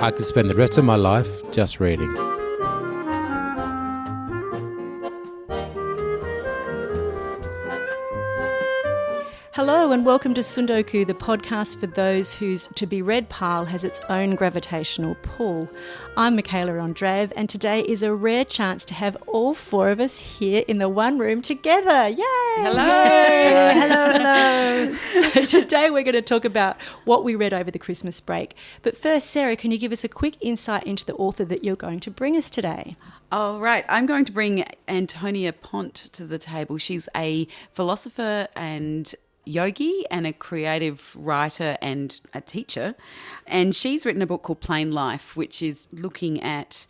I could spend the rest of my life just reading. Hello and welcome to Tsundoku, the podcast for those whose to-be-read pile has its own gravitational pull. I'm Michaela Andreev, and today is a rare chance to have all four of us here in the one room together. Yay! Hello! Yay! Hello! So today we're going to talk about what we read over the Christmas break. But first, Sarah, can you give us a quick insight into the author that you're going to bring us today? Oh, right. I'm going to bring Antonia Pont to the table. She's a philosopher and yogi and a creative writer and a teacher. And she's written a book called Plain Life, which is looking at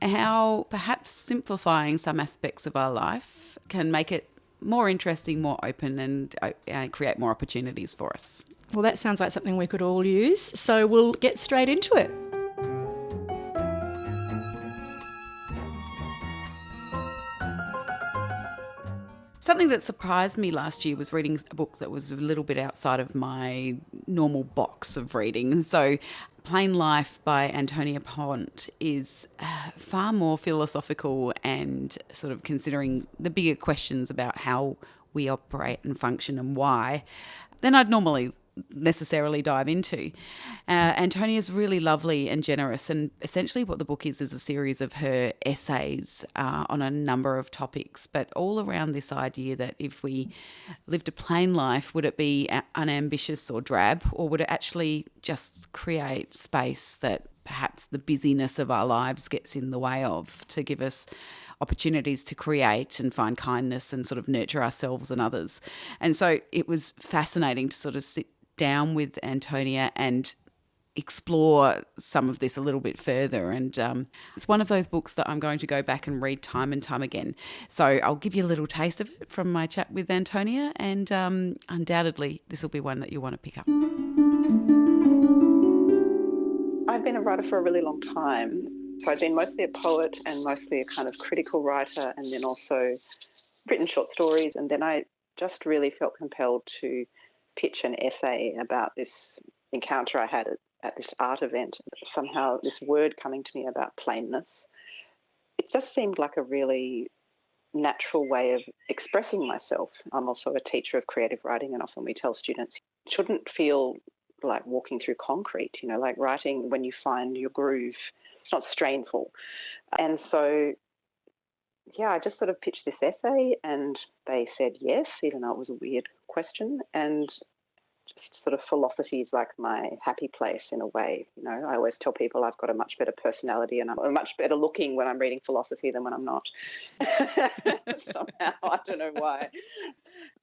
how perhaps simplifying some aspects of our life can make it more interesting, more open, and create more opportunities for us. Well, that sounds like something we could all use. So we'll get straight into it. Something that surprised me last year was reading a book that was a little bit outside of my normal box of reading. So Plain Life by Antonia Pont is far more philosophical and sort of considering the bigger questions about how we operate and function and why than I'd normally necessarily dive into. Antonia's really lovely and generous, and essentially what the book is a series of her essays on a number of topics, but all around this idea that if we lived a plain life, would it be unambitious or drab, or would it actually just create space that perhaps the busyness of our lives gets in the way of, to give us opportunities to create and find kindness and sort of nurture ourselves and others. And so it was fascinating to sort of sit down with Antonia and explore some of this a little bit further. And it's one of those books that I'm going to go back and read time and time again. So I'll give you a little taste of it from my chat with Antonia, and undoubtedly this will be one that you'll want to pick up. I've been a writer for a really long time. So I've been mostly a poet and mostly a kind of critical writer, and then also written short stories. And then I just really felt compelled to pitch an essay about this encounter I had at this art event. Somehow this word coming to me about plainness, it just seemed like a really natural way of expressing myself. I'm also a teacher of creative writing, and often we tell students it shouldn't feel like walking through concrete, like writing when you find your groove. It's not strainful. And so, yeah, I just sort of pitched this essay and they said yes, even though it was a weird question. And just sort of philosophy is like my happy place in a way. I always tell people I've got a much better personality and I'm much better looking when I'm reading philosophy than when I'm not. Somehow, I don't know why.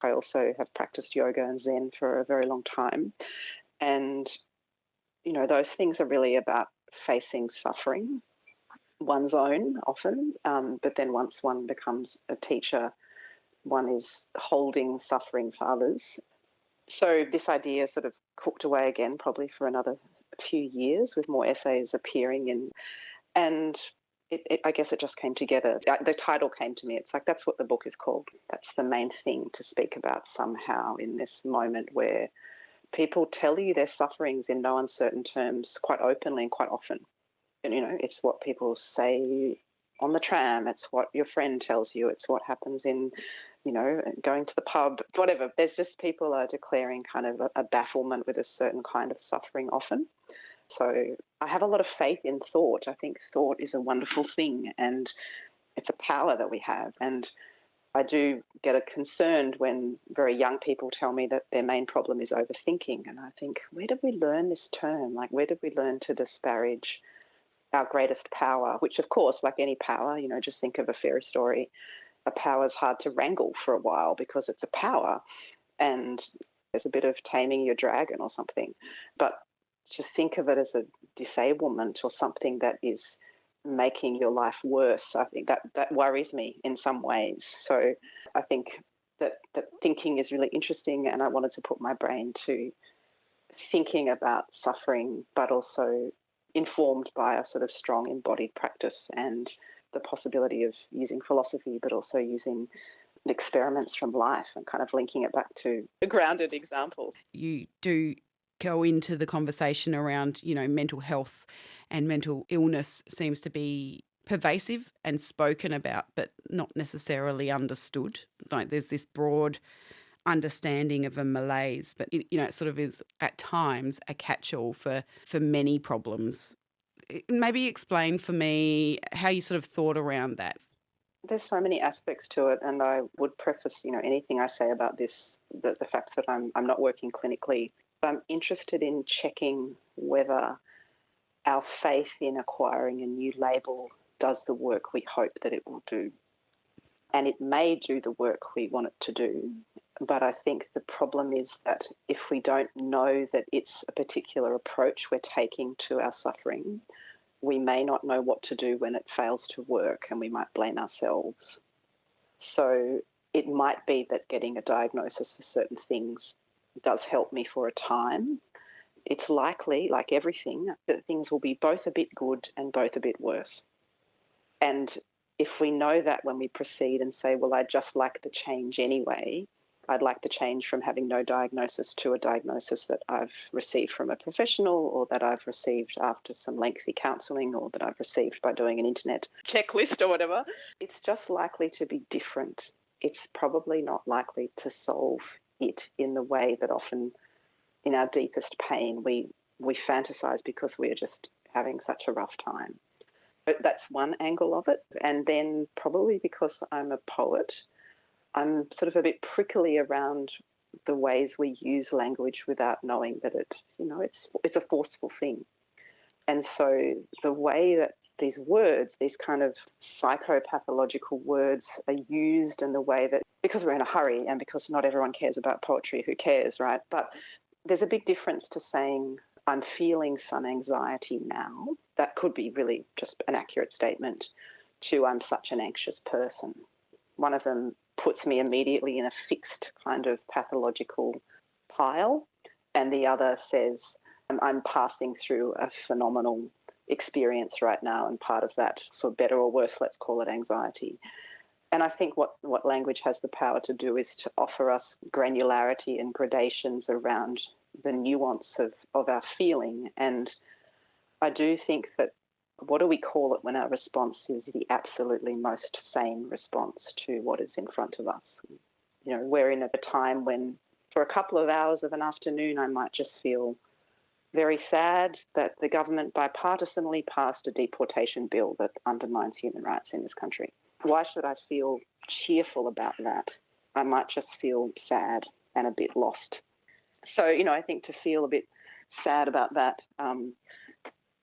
I also have practiced yoga and Zen for a very long time. And, those things are really about facing suffering, one's own often, but then once one becomes a teacher, one is holding suffering for others. So this idea sort of cooked away again, probably for another few years, with more essays appearing in, and I guess it just came together. The title came to me. It's like, that's what the book is called. That's the main thing to speak about somehow in this moment where people tell you their sufferings in no uncertain terms quite openly and quite often. And, it's what people say on the tram. It's what your friend tells you. It's what happens in, going to the pub, whatever. There's just people are declaring kind of a bafflement with a certain kind of suffering often. So I have a lot of faith in thought. I think thought is a wonderful thing and it's a power that we have. And I do get concerned when very young people tell me that their main problem is overthinking. And I think, where did we learn this term? Like, where did we learn to disparage our greatest power? Which, of course, like any power, just think of a fairy story. A power is hard to wrangle for a while because it's a power. And there's a bit of taming your dragon or something. But to think of it as a disablement or something that is making your life worse, I think that worries me in some ways. So I think that thinking is really interesting, and I wanted to put my brain to thinking about suffering, but also informed by a sort of strong embodied practice and the possibility of using philosophy, but also using experiments from life and kind of linking it back to the grounded examples. You do go into the conversation around, mental health and mental illness seems to be pervasive and spoken about, but not necessarily understood. Like there's this broad understanding of a malaise, but it sort of is at times a catch-all for many problems. Maybe explain for me how you sort of thought around that. There's so many aspects to it, and I would preface, anything I say about this, the fact that I'm not working clinically. I'm interested in checking whether our faith in acquiring a new label does the work we hope that it will do. And it may do the work we want it to do, but I think the problem is that if we don't know that it's a particular approach we're taking to our suffering, we may not know what to do when it fails to work, and we might blame ourselves. So it might be that getting a diagnosis for certain things does help me for a time. It's likely, like everything, that things will be both a bit good and both a bit worse. And if we know that when we proceed and say, well, I'd just like the change anyway, I'd like the change from having no diagnosis to a diagnosis that I've received from a professional, or that I've received after some lengthy counselling, or that I've received by doing an internet checklist or whatever, it's just likely to be different. It's probably not likely to solve it in the way that often in our deepest pain we fantasize because we're just having such a rough time. But that's one angle of it. And then probably because I'm a poet, I'm sort of a bit prickly around the ways we use language without knowing that it's a forceful thing. And so the way that these words, these kind of psychopathological words, are used, and the way that, because we're in a hurry and because not everyone cares about poetry, who cares, right? But there's a big difference to saying, I'm feeling some anxiety now. That could be really just an accurate statement, to I'm such an anxious person. One of them puts me immediately in a fixed kind of pathological pile, and the other says, I'm passing through a phenomenal experience right now, and part of that, for better or worse, let's call it anxiety. And I think what language has the power to do is to offer us granularity and gradations around the nuance of our feeling. And I do think that, what do we call it when our response is the absolutely most sane response to what is in front of us? We're in a time when for a couple of hours of an afternoon I might just feel very sad that the government bipartisanly passed a deportation bill that undermines human rights in this country. Why should I feel cheerful about that? I might just feel sad and a bit lost. So, I think to feel a bit sad about that,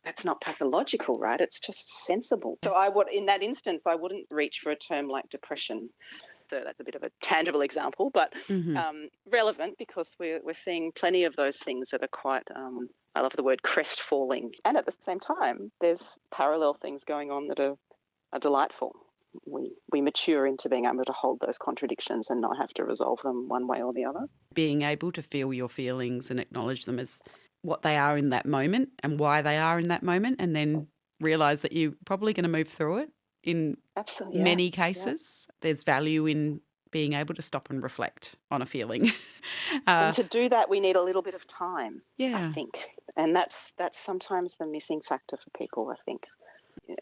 that's not pathological, right? It's just sensible. So in that instance, I wouldn't reach for a term like depression. So that's a bit of a tangible example, but relevant, because we're seeing plenty of those things that are quite, I love the word crestfalling. And at the same time, there's parallel things going on that are delightful. We mature into being able to hold those contradictions and not have to resolve them one way or the other. Being able to feel your feelings and acknowledge them as what they are in that moment and why they are in that moment, and then realise that you're probably going to move through it in many cases. Yeah. There's value in being able to stop and reflect on a feeling. And to do that, we need a little bit of time, yeah. I think. And that's sometimes the missing factor for people, I think.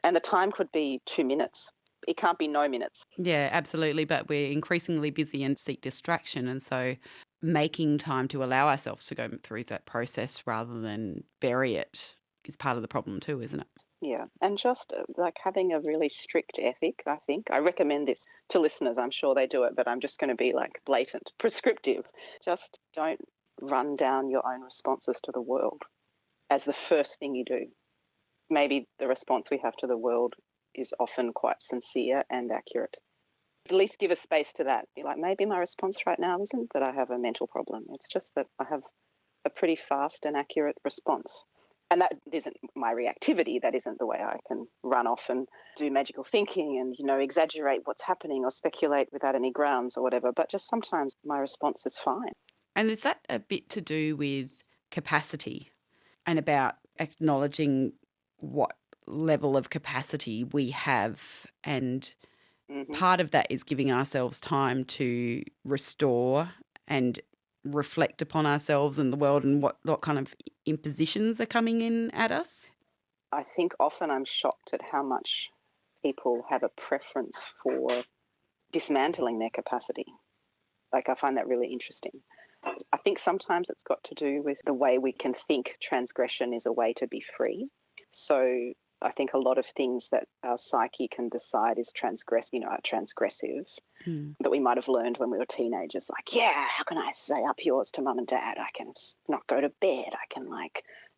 And the time could be 2 minutes. It can't be no minutes. Yeah, absolutely. But we're increasingly busy and seek distraction. And so making time to allow ourselves to go through that process rather than bury it is part of the problem too, isn't it? Yeah. And just like having a really strict ethic, I think. I recommend this to listeners. I'm sure they do it, but I'm just going to be like blatant, prescriptive. Just don't run down your own responses to the world as the first thing you do. Maybe the response we have to the world is often quite sincere and accurate. At least give a space to that. Be like, maybe my response right now isn't that I have a mental problem. It's just that I have a pretty fast and accurate response. And that isn't my reactivity. That isn't the way I can run off and do magical thinking and, exaggerate what's happening or speculate without any grounds or whatever. But just sometimes my response is fine. And is that a bit to do with capacity and about acknowledging what level of capacity we have, and part of that is giving ourselves time to restore and reflect upon ourselves and the world and what kind of impositions are coming in at us? I think often I'm shocked at how much people have a preference for dismantling their capacity. Like, I find that really interesting. I think sometimes it's got to do with the way we can think transgression is a way to be free. So I think a lot of things that our psyche can decide is are transgressive, that we might have learned when we were teenagers. Like, yeah, how can I say up yours to mum and dad? I can not go to bed. I can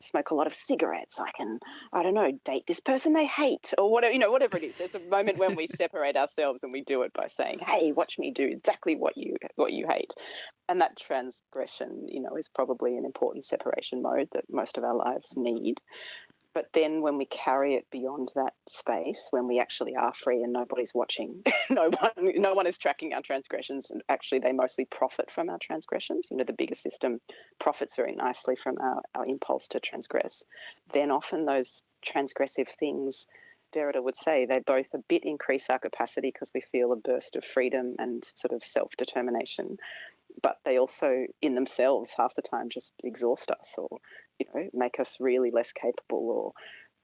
smoke a lot of cigarettes. I can, I don't know, date this person they hate, or whatever, whatever it is. There's a moment when we separate ourselves and we do it by saying, hey, watch me do exactly what you hate. And that transgression, is probably an important separation mode that most of our lives need. But then when we carry it beyond that space, when we actually are free and nobody's watching, no one is tracking our transgressions, and actually they mostly profit from our transgressions. The bigger system profits very nicely from our impulse to transgress. Then often those transgressive things, Derrida would say, they both a bit increase our capacity because we feel a burst of freedom and sort of self-determination, but they also in themselves half the time just exhaust us, or make us really less capable, or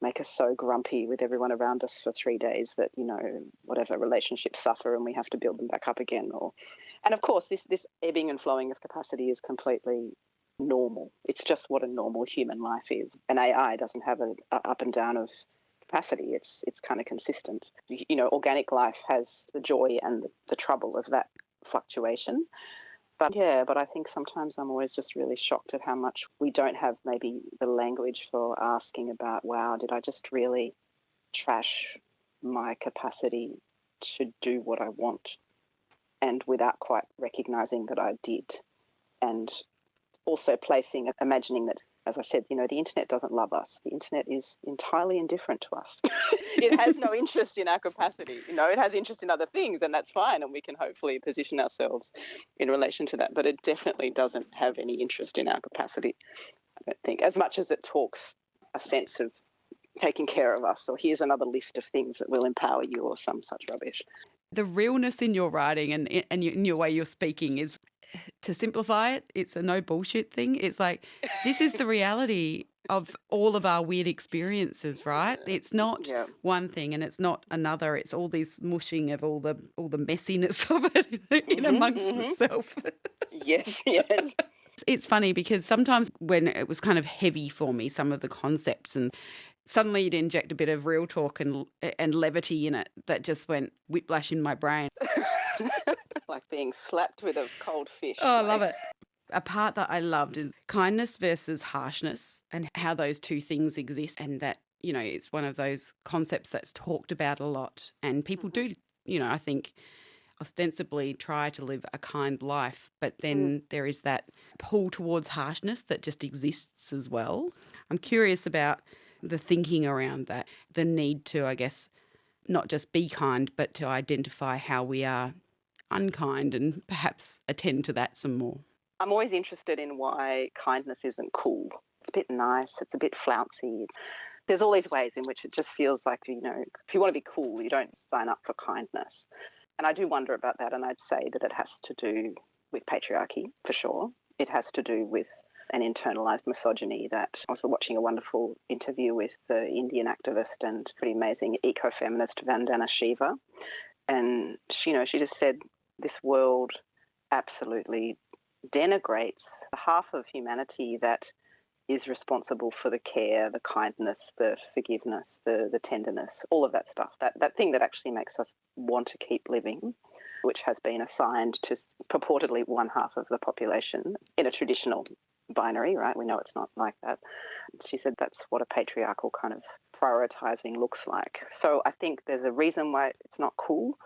make us so grumpy with everyone around us for 3 days that whatever relationships suffer and we have to build them back up again. And of course this ebbing and flowing of capacity is completely normal. It's just what a normal human life is. An AI doesn't have an up and down of capacity. It's kind of consistent. Organic life has the joy and the trouble of that fluctuation. But I think sometimes I'm always just really shocked at how much we don't have maybe the language for asking about, wow, did I just really trash my capacity to do what I want? And without quite recognising that I did. And also imagining that, as I said, the internet doesn't love us. The internet is entirely indifferent to us. It has no interest in our capacity. It has interest in other things, and that's fine, and we can hopefully position ourselves in relation to that. But it definitely doesn't have any interest in our capacity, I don't think, as much as it talks a sense of taking care of us, or here's another list of things that will empower you, or some such rubbish. The realness in your writing and in your way you're speaking is, to simplify it, it's a no bullshit thing. It's like, this is the reality of all of our weird experiences, right? It's not one thing and it's not another. It's all this mushing of all the messiness of it in amongst itself. Yes. It's funny because sometimes when it was kind of heavy for me, some of the concepts, and suddenly you'd inject a bit of real talk and levity in it that just went whiplash in my brain. Like being slapped with a cold fish. Oh, I love it. A part that I loved is kindness versus harshness, and how those two things exist, and that, it's one of those concepts that's talked about a lot, and people do, I think, ostensibly try to live a kind life, but then there is that pull towards harshness that just exists as well. I'm curious about the thinking around that, the need to, I guess, not just be kind, but to identify how we are unkind and perhaps attend to that some more. I'm always interested in why kindness isn't cool. It's a bit nice, it's a bit flouncy. There's all these ways in which it just feels like, if you want to be cool, you don't sign up for kindness. And I do wonder about that, and I'd say that it has to do with patriarchy, for sure. It has to do with an internalized misogyny. That I was watching a wonderful interview with the Indian activist and pretty amazing ecofeminist Vandana Shiva, and she just said this world absolutely denigrates the half of humanity that is responsible for the care, the kindness, the forgiveness, the tenderness, all of that stuff, that thing that actually makes us want to keep living, which has been assigned to purportedly one half of the population in a traditional binary, right? We know it's not like that. She said that's what a patriarchal kind of prioritizing looks like. So I think there's a reason why it's not cool.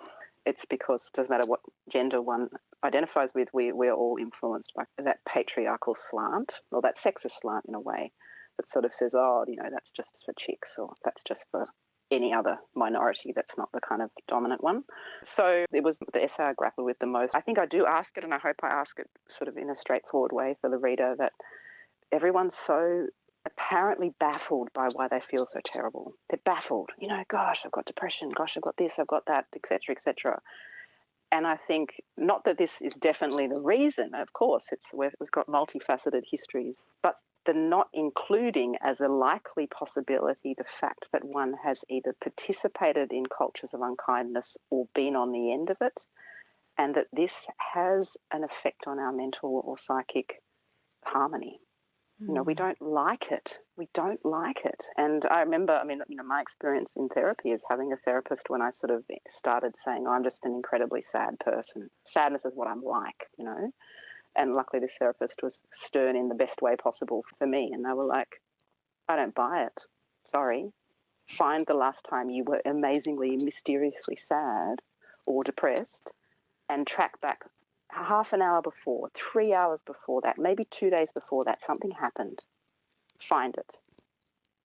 It's because it doesn't matter what gender one identifies with, we're all influenced by that patriarchal slant, or that sexist slant in a way, that sort of says, that's just for chicks, or that's just for any other minority that's not the kind of dominant one. So it was the essay I grappled with the most. I think I do ask it, and I hope I ask it sort of in a straightforward way for the reader, that everyone's so apparently baffled by why they feel so terrible. They're baffled. Gosh, I've got depression. Gosh, I've got this, I've got that, etc., etc. And I think not that this is definitely the reason, of course, we've got multifaceted histories, but the not including as a likely possibility the fact that one has either participated in cultures of unkindness or been on the end of it, and that this has an effect on our mental or psychic harmony. You know, we don't like it. We don't like it. And I remember, my experience in therapy is having a therapist when I sort of started saying, I'm just an incredibly sad person. Sadness is what I'm like, you know. And luckily this therapist was stern in the best way possible for me. And they were like, I don't buy it. Sorry. Find the last time you were amazingly, mysteriously sad or depressed and track back half an hour before, 3 hours before that, maybe 2 days before that, something happened. Find it.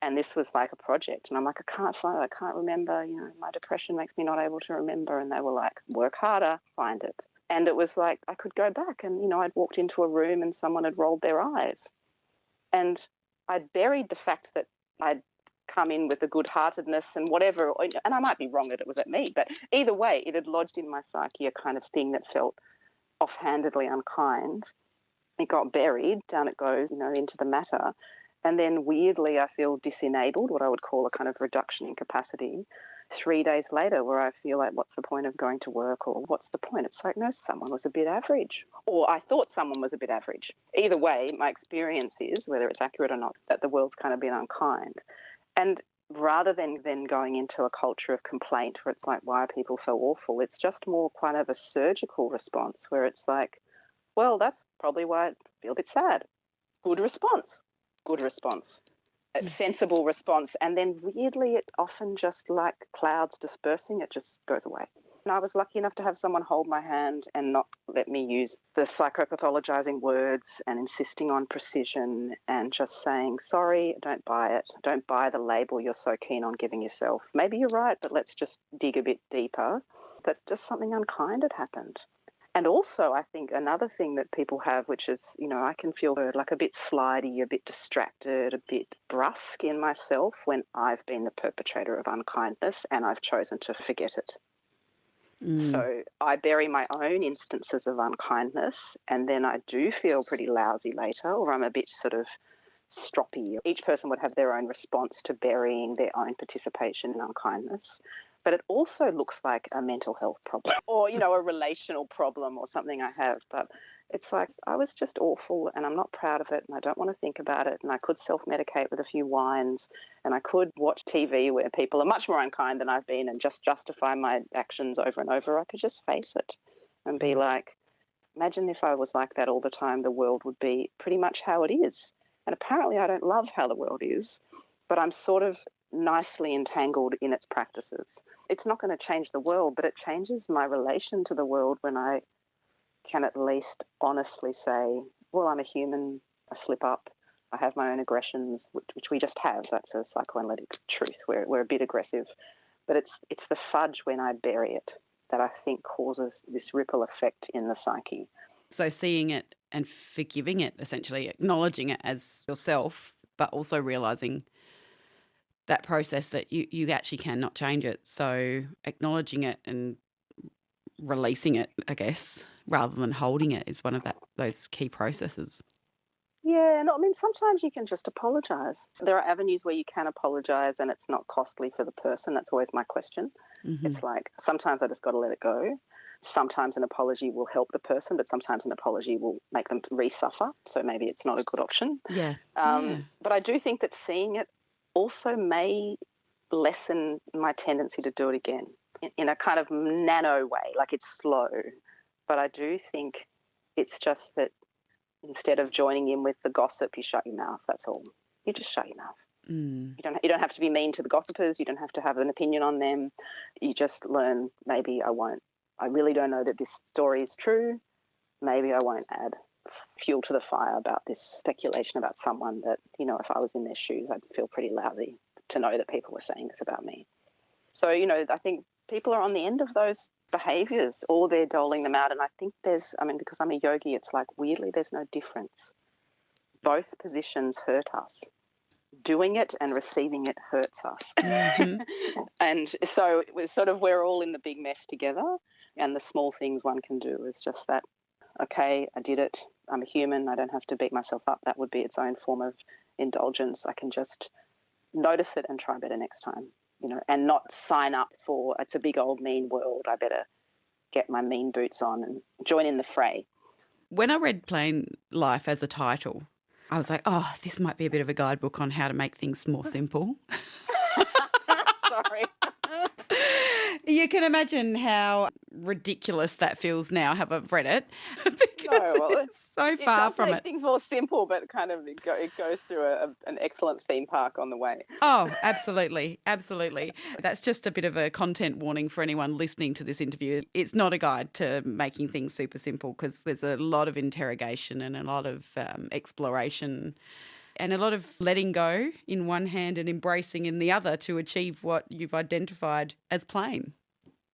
And this was like a project. And I'm like, I can't find it. I can't remember. You know, my depression makes me not able to remember. And they were like, work harder, find it. And it was like I could go back and, you know, I'd walked into a room and someone had rolled their eyes. And I'd buried the fact that I'd come in with a good-heartedness and whatever. And I might be wrong that it was at me. But either way, it had lodged in my psyche a kind of thing that felt offhandedly unkind. It got buried, down it goes, you know, into the matter. And then weirdly, I feel disenabled, what I would call a kind of reduction in capacity, 3 days later, where I feel like, what's the point of going to work, or what's the point? It's like, no, someone was a bit average, or I thought someone was a bit average. Either way, my experience is, whether it's accurate or not, that the world's kind of been unkind. And rather than then going into a culture of complaint where it's like, why are people so awful? It's just more kind of a surgical response where it's like, well, that's probably why I feel a bit sad. Good response. A sensible response. And then weirdly, it often just like clouds dispersing, it just goes away. And I was lucky enough to have someone hold my hand and not let me use the psychopathologizing words and insisting on precision and just saying, sorry, don't buy it. Don't buy the label you're so keen on giving yourself. Maybe you're right, but let's just dig a bit deeper. That just something unkind had happened. And also, I think another thing that people have, which is, you know, I can feel like a bit slidey, a bit distracted, a bit brusque in myself when I've been the perpetrator of unkindness and I've chosen to forget it. So I bury my own instances of unkindness and then I do feel pretty lousy later, or I'm a bit sort of stroppy. Each person would have their own response to burying their own participation in unkindness. But it also looks like a mental health problem or, you know, a relational problem or something I have. But it's like I was just awful and I'm not proud of it and I don't want to think about it. And I could self-medicate with a few wines and I could watch TV where people are much more unkind than I've been and just justify my actions over and over. I could just face it and be like, imagine if I was like that all the time, the world would be pretty much how it is. And apparently I don't love how the world is, but I'm sort of nicely entangled in its practices. It's not going to change the world, but it changes my relation to the world when I can at least honestly say, well, I'm a human, I slip up, I have my own aggressions, which we just have. That's a psychoanalytic truth. We're a bit aggressive. But it's the fudge when I bury it that I think causes this ripple effect in the psyche. So seeing it and forgiving it, essentially acknowledging it as yourself, but also realising that process that you actually cannot change it. So acknowledging it and releasing it, I guess, rather than holding it is one of those key processes. Yeah, and I mean, sometimes you can just apologise. There are avenues where you can apologise and it's not costly for the person. That's always my question. Mm-hmm. It's like sometimes I just got to let it go. Sometimes an apology will help the person, but sometimes an apology will make them re-suffer. So maybe it's not a good option. Yeah. But I do think that seeing it also may lessen my tendency to do it again in a kind of nano way, like it's slow. But I do think it's just that instead of joining in with the gossip, you shut your mouth, that's all. You just shut your mouth. You don't have to be mean to the gossipers. You don't have to have an opinion on them. You just learn, maybe I won't. I really don't know that this story is true. Maybe I won't add fuel to the fire about this speculation about someone that, you know, if I was in their shoes, I'd feel pretty lousy to know that people were saying this about me. So, you know, I think people are on the end of those behaviours or they're doling them out. And I think because I'm a yogi, it's like weirdly there's no difference. Both positions hurt us. Doing it and receiving it hurts us. Mm-hmm. And so it was sort of we're all in the big mess together. And the small things one can do is just that, okay, I did it. I'm a human. I don't have to beat myself up. That would be its own form of indulgence. I can just notice it and try better next time, and not sign up for it's a big old mean world. I better get my mean boots on and join in the fray. When I read Plain Life as a title, I was like, oh, this might be a bit of a guidebook on how to make things more simple. Sorry. You can imagine how ridiculous that feels now, have I read it? Because it's so far from it. It does make things more simple, but kind of it goes through an excellent theme park on the way. Oh, absolutely. Absolutely. That's just a bit of a content warning for anyone listening to this interview. It's not a guide to making things super simple because there's a lot of interrogation and a lot of exploration and a lot of letting go in one hand and embracing in the other to achieve what you've identified as plain.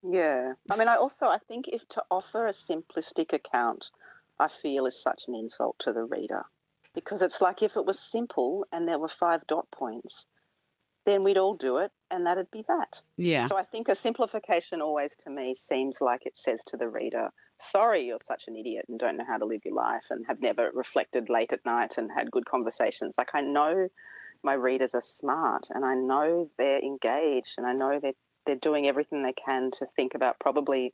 Yeah. I mean, I think if to offer a simplistic account, I feel is such an insult to the reader, because it's like if it was simple and there were 5 dot points, then we'd all do it and that'd be that. Yeah. So I think a simplification always to me seems like it says to the reader, sorry, you're such an idiot and don't know how to live your life and have never reflected late at night and had good conversations. Like, I know my readers are smart and I know they're engaged and I know they're doing everything they can to think about probably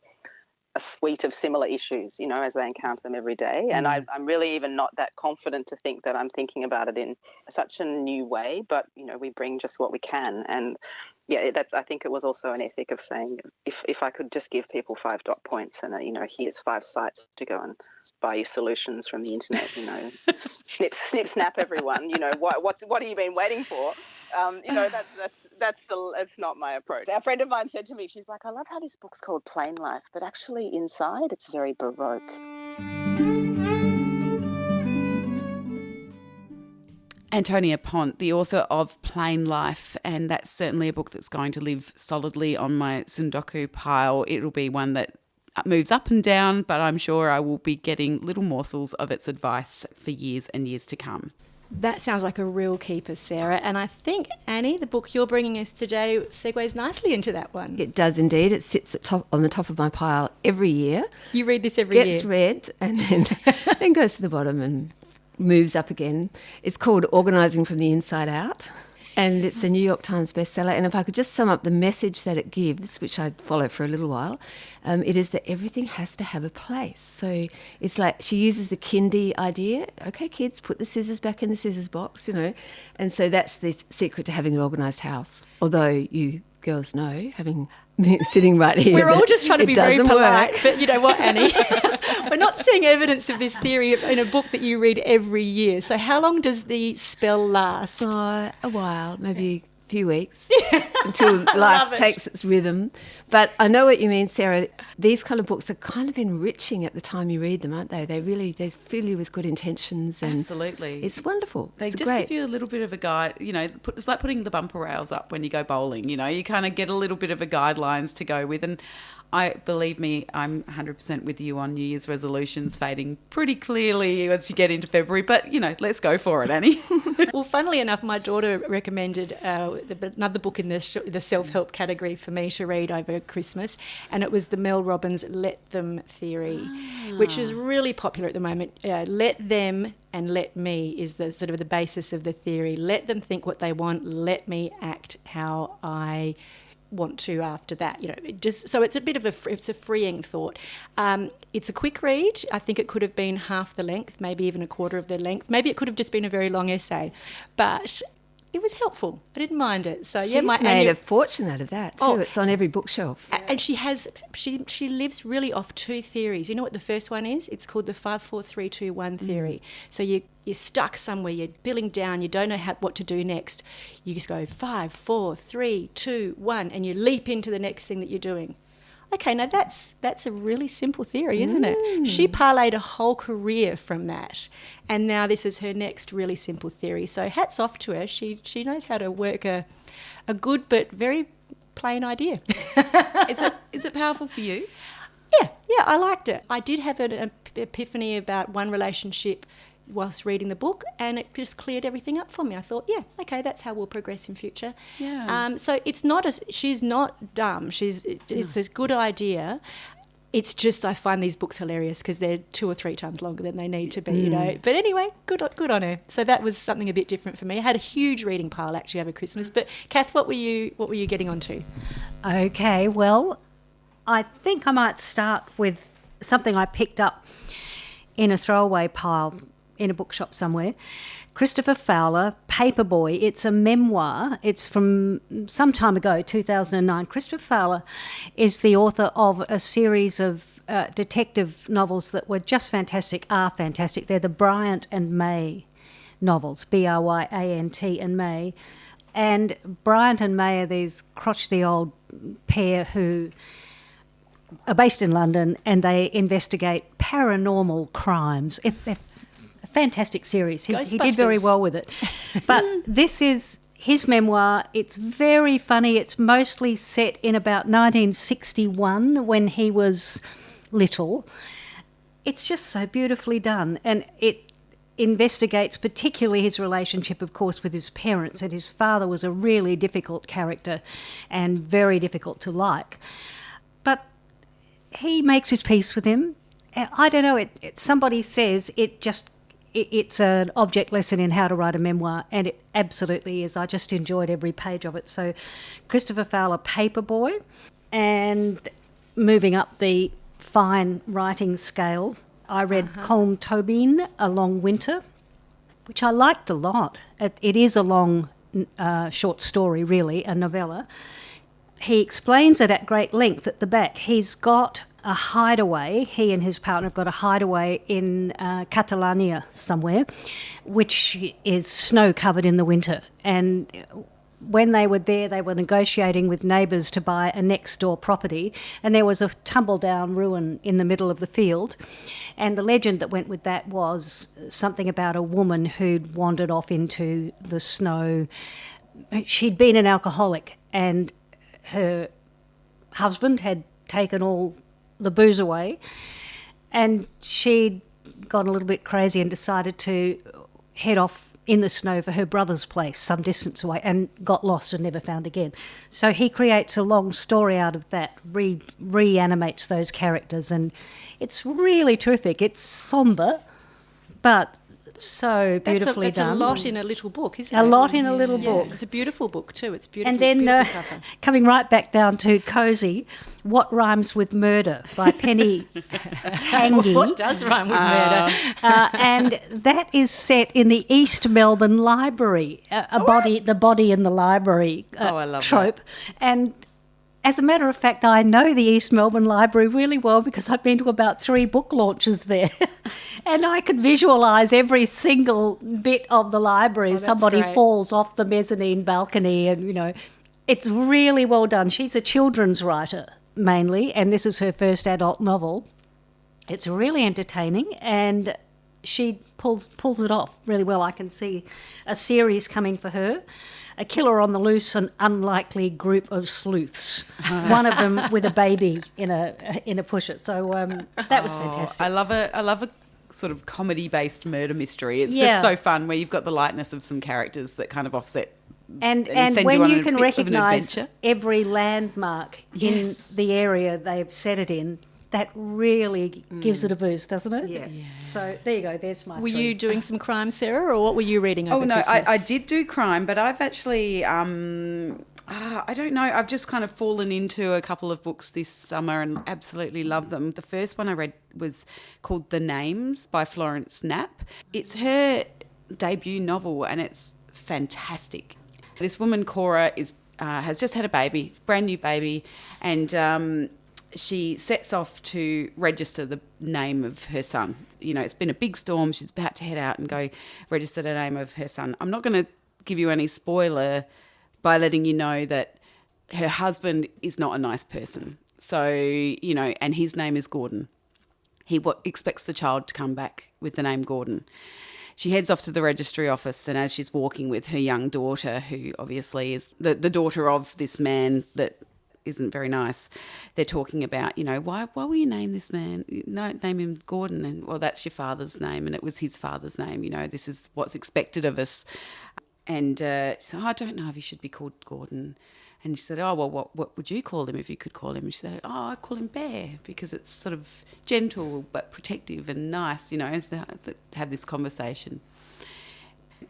a suite of similar issues, as they encounter them every day. And I'm really even not that confident to think that I'm thinking about it in such a new way, but, we bring just what we can. And yeah, I think it was also an ethic of saying if I could just give people 5 dot points and, here's 5 sites to go and buy you solutions from the internet, snip, snap, everyone, what have you been waiting for? That's not my approach. A friend of mine said to me, she's like, I love how this book's called Plain Life, but actually inside it's very Baroque. Antonia Pont, the author of Plain Life, and that's certainly a book that's going to live solidly on my Tsundoku pile. It'll be one that moves up and down, but I'm sure I will be getting little morsels of its advice for years and years to come. That sounds like a real keeper, Sarah. And I think, Annie, the book you're bringing us today segues nicely into that one. It does indeed. It sits on the top of my pile every year. You read this every year? Gets read and then goes to the bottom and moves up again. It's called Organising from the Inside Out. And it's a New York Times bestseller. And if I could just sum up the message that it gives, which I follow for a little while, it is that everything has to have a place. So it's like she uses the kindy idea. Okay, kids, put the scissors back in the scissors box, And so that's the secret to having an organised house. Although you girls know, having sitting right here, we're all just trying to be very polite. Work. But you know what, Annie? We're not seeing evidence of this theory in a book that you read every year. So how long does the spell last? A while, maybe a few weeks until life takes its rhythm. But I know what you mean, Sarah. These kind of books are kind of enriching at the time you read them, aren't they? They fill you with good intentions. And absolutely. It's wonderful. They just give you a little bit of a guide. It's like putting the bumper rails up when you go bowling. You kind of get a little bit of a guidelines to go with. And believe me, I'm 100% with you on New Year's resolutions fading pretty clearly as you get into February. But, let's go for it, Annie. Well, funnily enough, my daughter recommended another book in the self-help category for me to read over Christmas, and it was the Mel Robbins Let Them theory, which is really popular at the moment. Let them and let me is the sort of the basis of the theory. Let them think what they want. Let me act how I want to after that, so it's a bit of it's a freeing thought. It's a quick read. I think it could have been half the length, maybe even a quarter of the length. Maybe it could have just been a very long essay, but it was helpful. I didn't mind it. So she's made a fortune out of that too. Oh, it's on every bookshelf. And she lives really off 2 theories. You know what the first one is? It's called the 5-4-3-2-1 theory. So you're stuck somewhere, you're billing down, you don't know what to do next. You just go 5, 4, 3, 2, 1, and you leap into the next thing that you're doing. Okay, now that's a really simple theory, isn't it? She parlayed a whole career from that, and now this is her next really simple theory. So hats off to her. She knows how to work a good but very plain idea. Is it powerful for you? Yeah, I liked it. I did have an epiphany about one relationship whilst reading the book, and it just cleared everything up for me. I thought, yeah, okay, that's how we'll progress in future. Yeah. So she's not dumb. It's a good idea. It's just I find these books hilarious because they're 2 or 3 times longer than they need to be, you know. But anyway, good on her. So that was something a bit different for me. I had a huge reading pile actually over Christmas. But Kath, what were you getting onto? Okay, well, I think I might start with something I picked up in a throwaway pile in a bookshop somewhere. Christopher Fowler, Paperboy. It's a memoir. It's from some time ago, 2009. Christopher Fowler is the author of a series of detective novels that were just fantastic, are fantastic. They're the Bryant and May novels, Bryant and May. And Bryant and May are these crotchety old pair who are based in London and they investigate paranormal crimes. They're a fantastic series. He did very well with it. But this is his memoir. It's very funny. It's mostly set in about 1961 when he was little. It's just so beautifully done. And it investigates particularly his relationship, of course, with his parents. And his father was a really difficult character and very difficult to like. But he makes his peace with him. I don't know, somebody says it's an object lesson in how to write a memoir, and it absolutely is. I just enjoyed every page of it. So Christopher Fowler, Paperboy, and moving up the fine writing scale, I read Colm Toibin, A Long Winter, which I liked a lot. It is a long short story, really, a novella. He explains it at great length at the back. He's got a hideaway, he and his partner have got a hideaway in Catalonia somewhere, which is snow-covered in the winter. And when they were there, they were negotiating with neighbours to buy a next-door property, and there was a tumble-down ruin in the middle of the field. And the legend that went with that was something about a woman who'd wandered off into the snow. She'd been an alcoholic, and her husband had taken all the booze away, and she'd gone a little bit crazy and decided to head off in the snow for her brother's place some distance away and got lost and never found again. So he creates a long story out of that, reanimates those characters, and it's really terrific. It's sombre, but so beautifully done. That's a lot in a little book, isn't it? A lot in a little book. It's a beautiful book too. It's beautiful. And then beautiful cover. Coming right back down to cosy, What Rhymes with Murder by Penny Tangey. What does rhyme with murder? And that is set in the East Melbourne Library, the body in the library I love trope. that. And as a matter of fact, I know the East Melbourne Library really well because I've been to about 3 book launches there. And I could visualise every single bit of the library. Somebody great. falls off the mezzanine balcony and, you know, it's really well done. She's a children's writer mainly, and this is her first adult novel. It's really entertaining, and she pulls it off really well. I can see a series coming for her. A killer on the loose, an unlikely group of sleuths. One of them with a baby in a pusher. So that was fantastic. I love a sort of comedy-based murder mystery. It's just so fun where you've got the lightness of some characters that kind of offset. And send when on you a can bit of an recognise adventure. every landmark in the area they've set it in, that really gives it a boost, doesn't it? Yeah. So there you go. There's my Were 3. you doing some crime, Sarah, or what were you reading over Christmas? I did do crime, but I've actually, I don't know, I've just kind of fallen into a couple of books this summer and absolutely love them. The first one I read was called The Names by Florence Knapp. It's her debut novel and it's fantastic. This woman, Cora, has just had a baby, brand new baby, and she sets off to register the name of her son. You know, it's been a big storm. She's about to head out and go register the name of her son. I'm not going to give you any spoiler by letting you know that her husband is not a nice person. So, you know, and his name is Gordon. He expects the child to come back with the name Gordon. She heads off to the registry office, and as she's walking with her young daughter, who obviously is the daughter of this man that isn't very nice, they're talking about, you know, why will you name this man? No, name him Gordon. And, well, that's your father's name, and it was his father's name. You know, this is what's expected of us. And she said, I don't know if he should be called Gordon. And she said, oh, well, what would you call him if you could call him? And she said, oh, I call him Bear because it's sort of gentle but protective and nice, to have this conversation.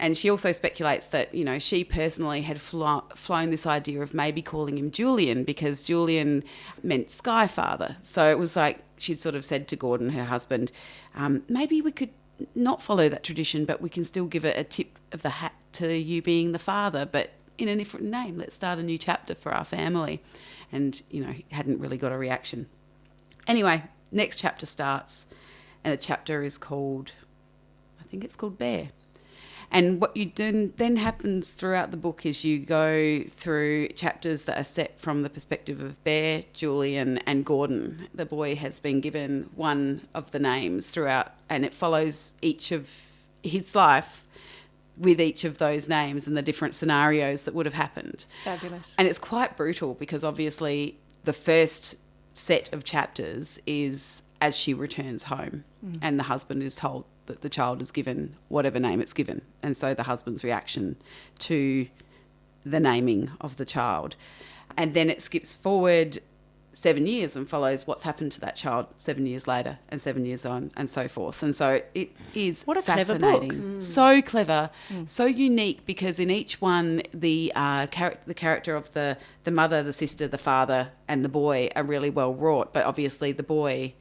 And she also speculates that, she personally had flown this idea of maybe calling him Julian because Julian meant Sky Father. So it was like she'd sort of said to Gordon, her husband, maybe we could not follow that tradition, but we can still give it a tip of the hat to you being the father, but in a different name. Let's start a new chapter for our family. And, hadn't really got a reaction. Anyway, next chapter starts, and the chapter is called, I think it's called Bear. And what you do then happens throughout the book is you go through chapters that are set from the perspective of Bear, Julian and Gordon. The boy has been given one of the names throughout, and it follows each of his life with each of those names and the different scenarios that would have happened. Fabulous. And it's quite brutal because obviously the first set of chapters is as she returns home and the husband is told that the child is given whatever name it's given. And so the husband's reaction to the naming of the child. And then it skips forward 7 years and follows what's happened to that child 7 years later and 7 years on and so forth. And so it is what a fascinating. Clever book. So clever, so unique because in each one the character of the mother, the sister, the father and the boy are really well wrought. But obviously the boy,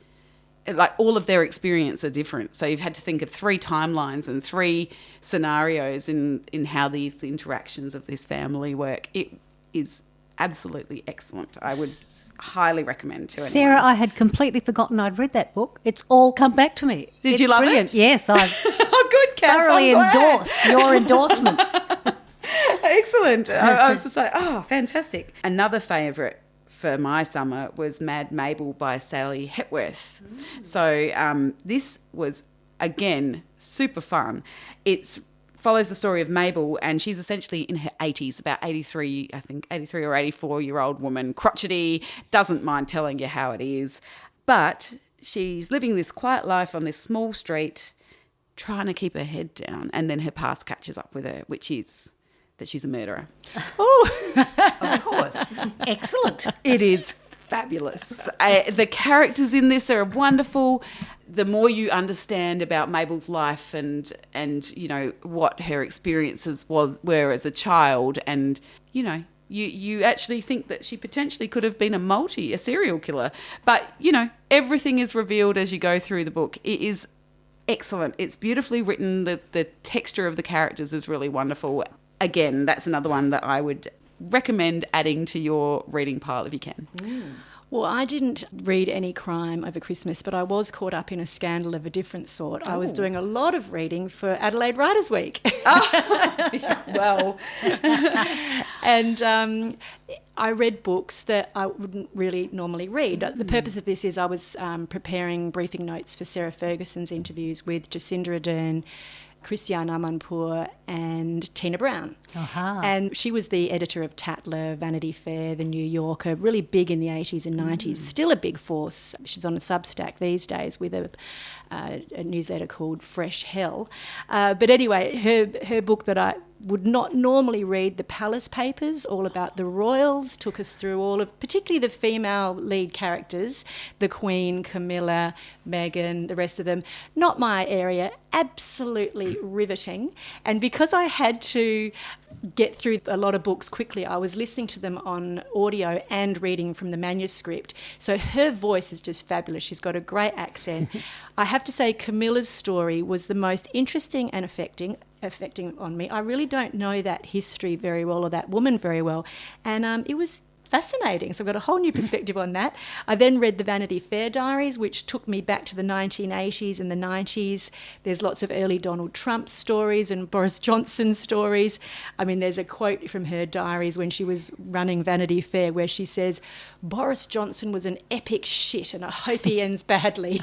like all of their experience are different. So you've had to think of 3 timelines and 3 scenarios in how these interactions of this family work. It is absolutely excellent. I would highly recommend to anyone. Sarah, I had completely forgotten I'd read that book. It's all come back to me. Did you love brilliant. it? Yes, I've Oh, good, Kath. thoroughly I'm glad. endorsed your endorsement. Excellent. I was just like, oh, fantastic. Another favourite for my summer was Mad Mabel by Sally Hepworth. So this was, again, super fun. It follows the story of Mabel, and she's essentially in her 80s, about 83 or 84-year-old woman, crotchety, doesn't mind telling you how it is. But she's living this quiet life on this small street, trying to keep her head down, and then her past catches up with her, which is that she's a murderer. Of course. Excellent. It is fabulous. The characters in this are wonderful. The more you understand about Mabel's life and what her experiences were as a child, and you actually think that she potentially could have been a serial killer. But everything is revealed as you go through the book. It is excellent. It's beautifully written. The texture of the characters is really wonderful. Again, that's another one that I would recommend adding to your reading pile if you can. Well, I didn't read any crime over Christmas, but I was caught up in a scandal of a different sort. I was doing a lot of reading for Adelaide Writers' Week. Well, and I read books that I wouldn't really normally read. The purpose of this is I was preparing briefing notes for Sarah Ferguson's interviews with Jacinda Ardern, Christiane Amanpour and Tina Brown. And she was the editor of Tatler, Vanity Fair, The New Yorker, really big in the 80s and 90s, still a big force. She's on a Substack these days with a newsletter called Fresh Hell. But anyway, her book that I would not normally read, The Palace Papers, all about the royals, took us through all of, particularly the female lead characters, the Queen, Camilla, Meghan, the rest of them. Not my area, absolutely riveting. And because I had to get through a lot of books quickly, I was listening to them on audio and reading from the manuscript. So her voice is just fabulous. She's got a great accent. I have to say Camilla's story was the most interesting and affecting on me. I really don't know that history very well or that woman very well. And it was fascinating. So I've got a whole new perspective on that. I then read the Vanity Fair Diaries, which took me back to the 1980s and the 90s. There's lots of early Donald Trump stories and Boris Johnson stories. I mean, there's a quote from her diaries when she was running Vanity Fair where she says, "Boris Johnson was an epic shit and I hope he ends badly."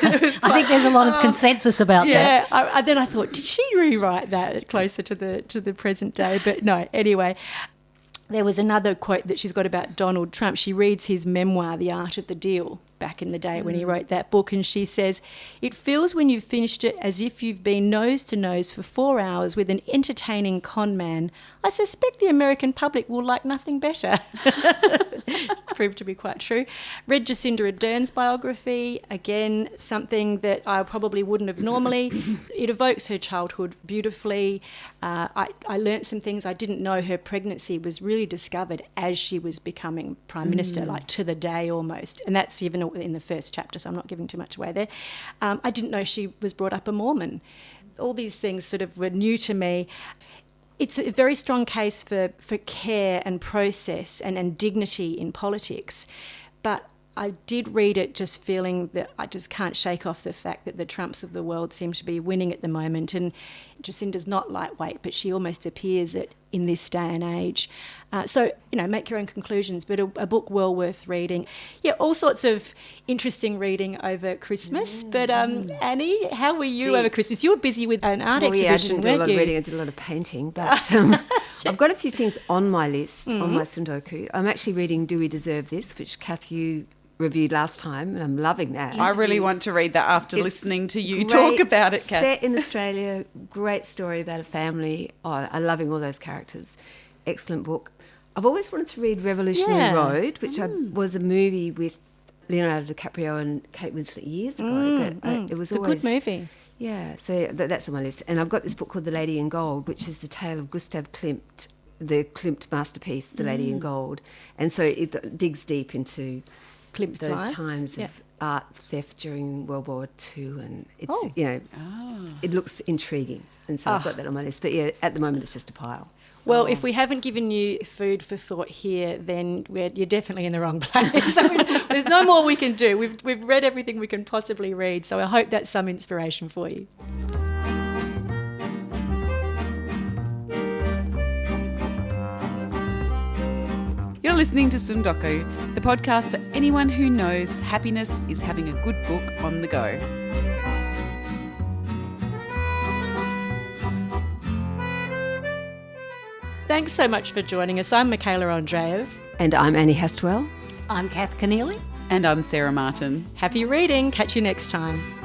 I think there's a lot of consensus about that. Yeah, then I thought, did she rewrite that closer to the present day? But no, anyway. There was another quote that she's got about Donald Trump. She reads his memoir, The Art of the Deal, back in the day when he wrote that book, and she says, "It feels when you've finished it as if you've been nose to nose for 4 hours with an entertaining con man. I suspect the American public will like nothing better." Proved to be quite true. Read Jacinda Ardern's biography, again, something that I probably wouldn't have normally. It evokes her childhood beautifully. I learnt some things I didn't know. Her pregnancy was really discovered as she was becoming Prime Minister, like to the day almost. And that's even in the first chapter, so I'm not giving too much away there. I didn't know she was brought up a Mormon. All these things sort of were new to me. It's a very strong case for care and process and dignity in politics. But I did read it just feeling that I just can't shake off the fact that the Trumps of the world seem to be winning at the moment. And Jacinda's not lightweight, but she almost appears it in this day and age. So, make your own conclusions, but a book well worth reading. Yeah, all sorts of interesting reading over Christmas. But Annie, how were you over Christmas? You were busy with an art exhibition, I didn't do a lot weren't of you? reading, I did a lot of painting, but I've got a few things on my list, on my Tsundoku. I'm actually reading Do We Deserve This, which Kath, you reviewed last time, and I'm loving that. I really want to read that after listening to you great, talk about it, Kath. Set in Australia, great story about a family. Oh, I'm loving all those characters. Excellent book. I've always wanted to read Revolutionary Road, which was a movie with Leonardo DiCaprio and Kate Winslet years ago. But it was It's always a good movie. Yeah, so that's on my list. And I've got this book called The Lady in Gold, which is the tale of Gustav Klimt, the Klimt masterpiece, The Lady in Gold. And so it digs deep into Klimt's those life. times of art theft during World War II, and it's Oh. it looks intriguing, and so I've got that on my list. But yeah, at the moment it's just a pile. Well, if we haven't given you food for thought here, then you're definitely in the wrong place. So there's no more we can do. We've read everything we can possibly read, so I hope that's some inspiration for you. You're listening to Tsundoku, the podcast for anyone who knows happiness is having a good book on the go. Thanks so much for joining us. I'm Michaela Andreev. And I'm Annie Hastwell. I'm Kath Keneally. And I'm Sarah Martin. Happy reading. Catch you next time.